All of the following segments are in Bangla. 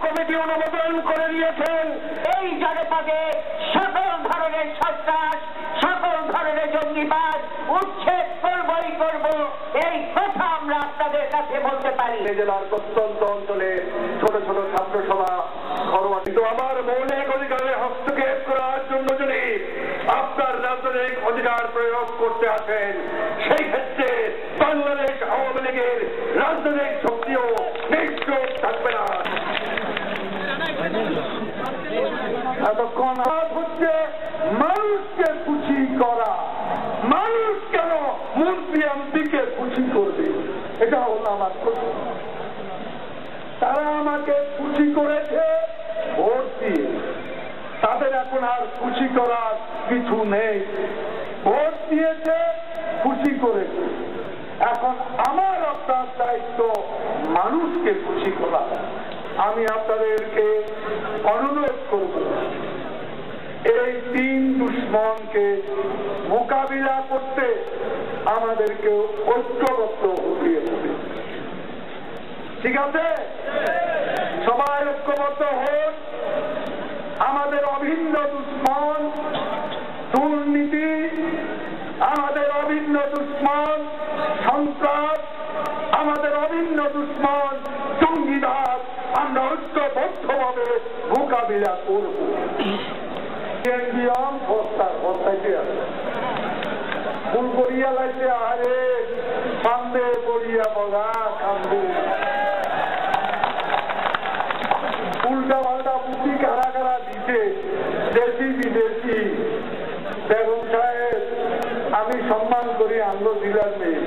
কমিটি অনুমোদন করে দিয়েছেন। এই জনপদে সকল ধরনের সন্ত্রাস, সকল ধরনের জঙ্গিবাদ উচ্ছেদ করবই করব, এই কথা আমরা আপনাদের কাছে বলতে পারি। জেলার প্রত্যন্ত অঞ্চলে ছোট ছোট ছাত্র সভা ঘরোয়া, কিন্তু আমার মৌলিক অধিকারে হস্তক্ষেপ করার জন্য যদি আপনার রাজনৈতিক অধিকার প্রয়োগ করতে আসেন, সেই ক্ষেত্রে বাংলাদেশ আওয়ামী লীগের রাজনৈতিক শক্তিও নিশ্চুপ থাকবে না। এতক্ষণ হচ্ছে মানুষকে খুশি করা। মানুষ কেন মন্ত্রী এমপিকে খুশি করবে? এটা হলো আমার প্রশ্ন। তারা আমাকে খুশি করেছে ভোট দিয়ে, তাদের এখন আর খুশি করার কিছু নেই। ভোট দিয়েছে, খুশি করেছে, এখন আমার আপনার দায়িত্ব মানুষকে খুশি করা। আমি আপনাদেরকে অনুরোধ করব, এই তিন দুশ্মনকে মোকাবিলা করতে আমাদেরকে ঐক্যবদ্ধ হতে হবে। ঠিক আছে? সবাই ঐক্যবদ্ধ হন। আমাদের অভিন্ন দুশ্মন দুর্নীতি, আমাদের অভিন্ন দুশ্মন সন্ত্রাস, আমাদের অভিন্ন দুশ্মন জঙ্গিবাদ। আমরা ঐক্যবদ্ধভাবে মোকাবিলা করব। ফুল করিয়া লাগছে, আরে কান্দে করিয়া বলা কান্দে। উল্টা পাল্টা বুদ্ধি কারা কারা দিতে, দেশি বিদেশি। বেগম সাহেব, আমি সম্মান করি আন্দো জেলার মেয়ে,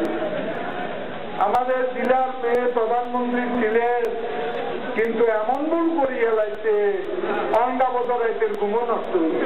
আমাদের জেলার মেয়ে প্রধানমন্ত্রী ছিলেন, কিন্তু এমন ভুল করিয়া লাগছে অঙ্গা বদলাইতে ঘুমো নষ্ট হয়ে